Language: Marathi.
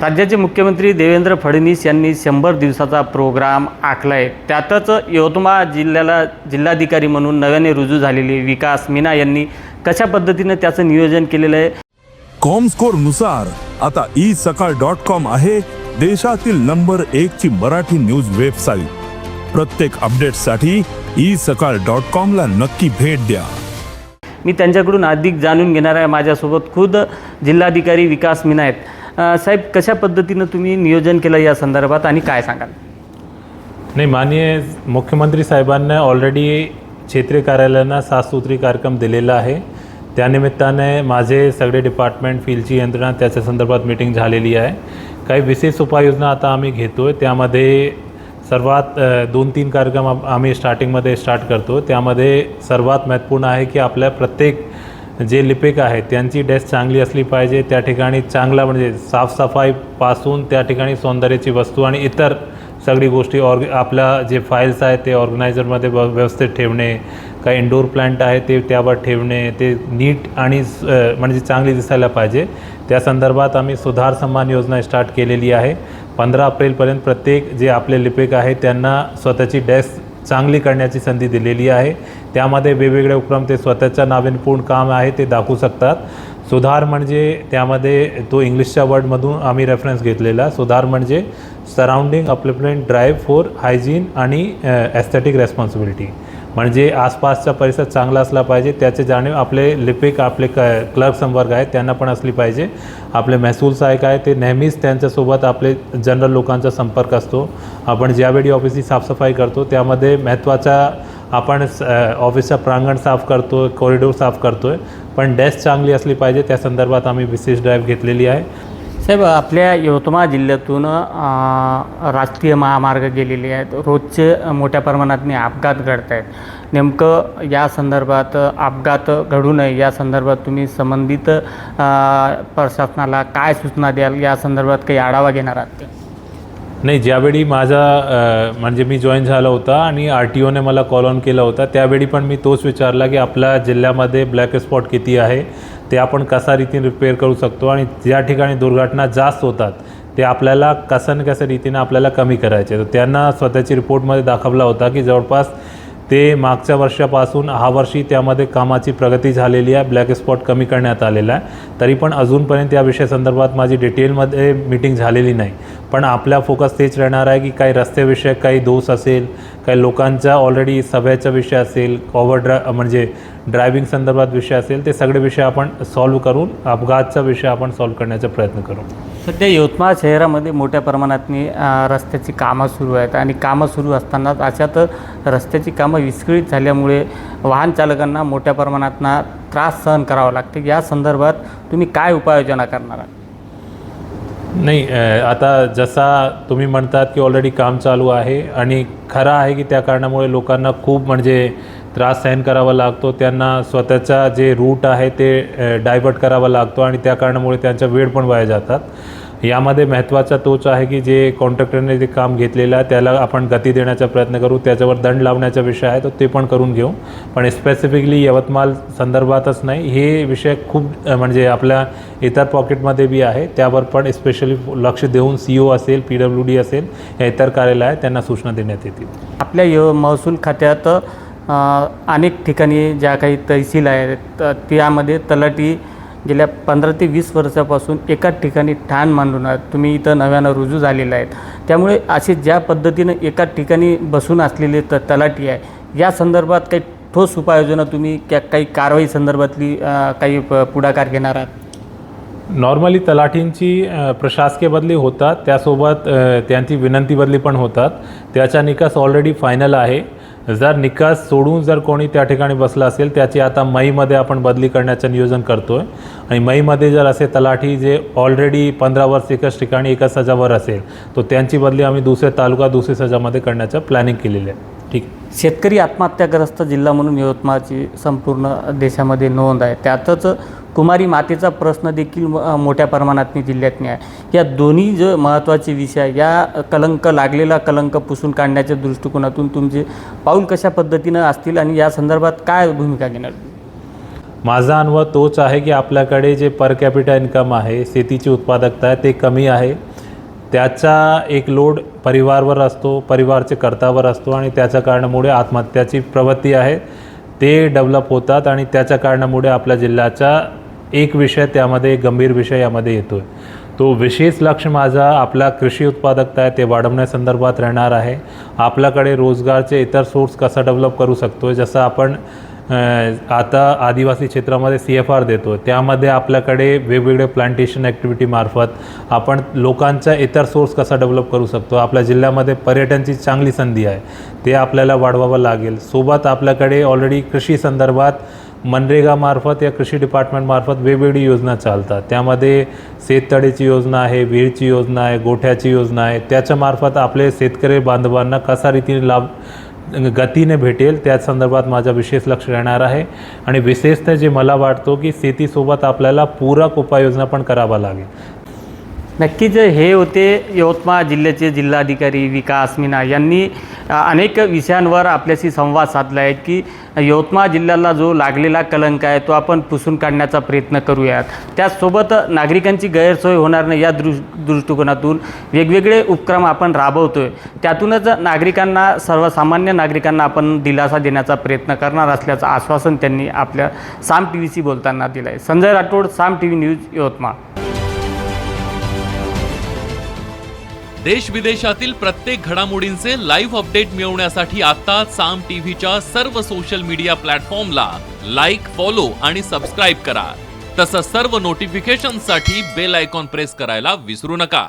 राज्याचे मुख्यमंत्री देवेंद्र फडणवीस यांनी 100 दिवसाचा प्रोग्राम आखला आहे। त्यातच यवतमाळ जिल्ह्याला जिल्हाधिकारी म्हणून नव्याने रुजू झालेले विकास मीना यांनी कशा पद्धतीने त्याचं नियोजन केलेलं आहे। कॉमस्कोर नुसार आता isakal.com आहे देशातील नंबर 1 ची मराठी न्यूज वेबसाईट। प्रत्येक अपडेटसाठी isakal.com ला नक्की भेट द्या। मी त्यांच्याकडून अधिक जाणून घेणार आहे। माझ्यासोबत खुद जिल्हाधिकारी विकास मीना आहेत। साहेब, कशा पद्धतीने तुम्ही नियोजन केलं या संदर्भात आणि काय सांगाल? नाही, माननीय मुख्यमंत्री साहेबांना ऑलरेडी क्षेत्रीय कार्यालयांना 7 सूत्री कार्यक्रम दिलेला आहे। त्यानिमित्ताने माझे सगळे डिपार्टमेंट फील्डची यंत्रणा त्याच्या संदर्भात मीटिंग झालेली आहे। काही विशेष उपाययोजना आता आम्ही घेतोय। त्यामध्ये सर्वात 2-3 कार्यक्रम आम्ही स्टार्टिंगमध्ये स्टार्ट करतो। त्यामध्ये सर्वात महत्त्वपूर्ण आहे की आपल्या प्रत्येक जे लिपिक आहेत त्यांची डेस्क चांगली असली पाहिजे। त्या ठिकाणी चांगला म्हणजे साफसफाईपासून त्या ठिकाणी सौंदर्याची वस्तू आणि इतर सगळी गोष्टी आपल्या जे फाईल्स आहेत ते ऑर्गनायझरमध्ये व्यवस्थित ठेवणे, काही इंडोर प्लांट आहे ते त्यावर ठेवणे, ते नीट आणि म्हणजे चांगली दिसायला पाहिजे। त्या संदर्भात आम्ही सुधार सन्मान योजना स्टार्ट केलेली आहे। 15 एप्रिलपर्यंत प्रत्येक जे आपले लिपिक आहेत त्यांना स्वतःची डेस्क चांगली करण्याची संधी दिलेली आहे। त्यामध्ये वेगवेगळे उपक्रम ते स्वतःच्या नाविन्यपूर्ण काम आहे ते दाखवू शकतात। सुधार म्हणजे त्यामध्ये तो इंग्लिशच्या वर्डमधून आम्ही रेफरन्स घेतलेला। सुधार म्हणजे surrounding upliftment drive for hygiene आणि एस्थेटिक रेस्पॉन्सिबिलिटी, म्हणजे आसपासचा परिसर चांगला असला पाहिजे त्याचे जाणीव आपले लिपिक आपले क्लर्क संवर्ग आहेत त्यांना पण असली पाहिजे। आपले महसूल सहाय्यक आहे ते नेहमीच त्यांच्यासोबत आपले जनरल लोकांचा संपर्क असतो। आपण ज्यावेळी ऑफिसची साफसफाई करतो त्यामध्ये महत्त्वाचा आपण ऑफिसचं प्रांगण साफ करतो, कॉरिडोर साफ करतो आहे, पण डेस्क चांगली असली पाहिजे त्या संदर्भात आम्ही विशेष ड्राईव्ह घेतलेली आहे। साहेब, आपल्या यवतमाळ जिल्ह्यातून राष्ट्रीय महामार्ग गेलेले आहेत। रोजचे मोठ्या प्रमाणात अपघात घडत आहेत। नेमकं या संदर्भात अपघात घडू नये या संदर्भात तुम्ही संबंधित प्रशासनाला काय सूचना द्याल? या संदर्भात काही आढावा घेणार आहात? नाही, ज्यावेळी माझा म्हणजे मी जॉईन झाला होता आणि RTOने मला कॉल ऑन केला होता त्यावेळी पण मी तोच विचारला की आपल्या जिल्ह्यामध्ये ब्लॅक स्पॉट किती आहे, ते आपण कसा रीतीने रिपेअर करू शकतो आणि ज्या ठिकाणी दुर्घटना जास्त होतात ते आपल्याला कसं न कसं रीतीने आपल्याला कमी करायचे। तर त्यांना स्वतःची रिपोर्टमध्ये दाखवला होता की जवळपास ते मागच्या वर्षापासून हा वर्षी त्यामध्ये कामाची प्रगती झालेली आहे, ब्लॅक स्पॉट कमी करण्यात आलेला आहे। तरी पण अजूनपर्यंत या विषयासंदर्भात माझी डिटेलमध्ये मीटिंग झालेली नाही। पण आपला फोकस तेच राहणार आहे की काही रस्त्याविषयक काही दोष असेल, काही लोकांचा ऑलरेडी सभेचा विषय असेल, म्हणजे ड्रायव्हिंग संदर्भात विषय असेल, ते सगळे विषय आपण सॉल्व्ह करून अपघातचा विषय आपण सॉल्व्ह करण्याचा प्रयत्न करू। सध्या यवतमाळ शहरामध्ये मोठ्या प्रमाणात रस्त्याची कामं सुरू आहेत आणि कामं सुरू असतानाच अशात रस्त्याची कामं विस्कळीत झाल्यामुळे वाहन चालकांना मोठ्या प्रमाणात त्रास सहन करावा लागते। या संदर्भात तुम्ही काय उपाययोजना करणार आहात? नाही, आता जसा तुम्ही म्हणतात की ऑलरेडी काम चालू आहे आणि खरं आहे की त्या कारणामुळे लोकांना खूप म्हणजे त्रास सहन करावा लागतो। त्यांना स्वतःचा जे रूट आहे ते डायवर्ट करावा लागतो आणि त्या कारणामुळे त्यांचा वेळ पण वाया जातात। यामध्ये महत्त्वाचा तोच आहे की जे कॉन्ट्रॅक्टरने जे काम घेतलेलं आहे त्याला आपण गती देण्याचा प्रयत्न करू, त्याच्यावर दंड लावण्याचा विषय आहे तो ते पण करून घेऊ। पण स्पेसिफिकली यवतमाळ संदर्भातच नाही, हे विषय खूप म्हणजे आपल्या इतर पॉकेटमध्ये बी आहे, त्यावर पण स्पेशली लक्ष देऊन CO असेल, PWD असेल या इतर कार्यालय आहेत त्यांना सूचना देण्यात येतील। आपल्या महसूल खात्यात अनेक ठिकाणी ज्या काही तहसील आहेत त्यामध्ये तलाठी गेल्या 15 ते 20 वर्षापासून एकाच ठिकाणी ठाण मांडून आहेत। तुम्ही इथं नव्यानं रुजू झालेला आहेत, त्यामुळे असे ज्या पद्धतीनं एकाच ठिकाणी बसून असलेले तलाठी आहे या संदर्भात काही ठोस उपाययोजना तुम्ही काही कारवाई संदर्भातली काही पुढाकार घेणार आहात? नॉर्मली तलाठींची प्रशासकीय बदली होतात, त्यासोबत त्यांची विनंती बदली पण होतात। त्याचा निकास ऑलरेडी फायनल आहे। जर निकास सोडून जर कोणी त्या ठिकाणी बसला असेल त्याची आता मईमध्ये आपण बदली करण्याचं नियोजन करतो आहे आणि मईमध्ये जर असे तलाठी जे ऑलरेडी 15 वर्ष एकाच ठिकाणी एकाच सजावर असेल तो त्यांची बदली आम्ही दुसऱ्या तालुका दुसऱ्या सजामध्ये करण्याचं प्लॅनिंग केलेली आहे। ठीक, शेतकरी आत्महत्याग्रस्त जिल्हा म्हणून यवतमाळची संपूर्ण देशामध्ये नोंद आहे। त्यातच कुमारी मातेचा प्रश्न देखील मोठ्या प्रमाणात जिल्ह्यात आहे। या दोन्ही जो महत्त्वाचे विषय, या कलंक लागलेला कलंक पुसून काढण्याच्या दृष्टिकोनातून तुमचे पाऊल कशा पद्धतीनं असतील आणि या संदर्भात काय भूमिका घेणार? माझा अनुभव तोच आहे की आपल्याकडे जे पर कॅपिटा इन्कम आहे, शेतीची उत्पादकता आहे ते कमी आहे। त्याचा एक लोड परिवारावर असतो, परिवारचे कर्तावर असतो आणि त्याच्या कारणामुळे आत्महत्याची प्रवृत्ती आहे ते डेव्हलप होतात आणि त्याच्या कारणामुळे आपल्या जिल्ह्याचा एक विषय त्यामध्ये एक गंभीर विषय यामध्ये येतो आहे. तो विशेष लक्ष माझा आपला कृषी उत्पादकता आहे ते वाढवण्यासंदर्भात राहणार आहे. आपल्याकडे रोजगारचे इतर सोर्स कसा डेव्हलप करू शकतो, जसं आपण आता आदिवासी क्षेत्रामध्ये CFR देतो, त्यामध्ये आपल्याकडे वेगवेगळे प्लांटेशन ॲक्टिव्हिटीमार्फत आपण लोकांचा इतर सोर्स कसा डेव्हलप करू शकतो. आपल्या जिल्ह्यामध्ये पर्यटनाची चांगली संधी आहे, ते आपल्याला वाढवावं लागेल. सोबत आपल्याकडे ऑलरेडी कृषी संदर्भात मनरेगामार्फत या कृषी डिपार्टमेंटमार्फत वेगवेगळी योजना चालतात. त्यामध्ये शेततळेची योजना आहे, विहीरची योजना आहे, गोठ्याची योजना आहे. त्याच्यामार्फत आपले शेतकरी बांधवांना कसा रीतीने लाभ गतीने भेटेल त्या संदर्भात माझा विशेष लक्ष राहणार आहे. आणि विशेषतः जे मला वाटतो की शेतीसोबत आपल्याला पूरक उपाययोजना पण करावा लागेल. नक्कीच हे होते यवतमाळ जिल्ह्याचे जिल्हाधिकारी विकास मीना यांनी अनेक विषयांवर आपल्याशी संवाद साधला आहे की यवतमाळ जिल्ह्याला जो लागलेला कलंक आहे तो आपण पुसून काढण्याचा प्रयत्न करूयात. त्याचसोबत नागरिकांची गैरसोय होणार नाही या दृष्टिकोनातून वेगवेगळे उपक्रम आपण राबवतोय. त्यातूनच नागरिकांना, सर्वसामान्य नागरिकांना आपण दिलासा देण्याचा प्रयत्न करणार असल्याचं आश्वासन त्यांनी आपल्या साम TVशी बोलताना दिलं आहे. संजय राठोड, साम TV न्यूज, यवतमाळ. देश विदेशातील प्रत्येक घडामोडींचे लाईव्ह अपडेट मिळवण्यासाठी आता साम टीव्हीच्या सर्व सोशल मीडिया प्लॅटफॉर्मला लाईक, फॉलो आणि सबस्क्राईब करा. तसंच सर्व नोटिफिकेशनसाठी बेल आयकॉन प्रेस करायला विसरू नका.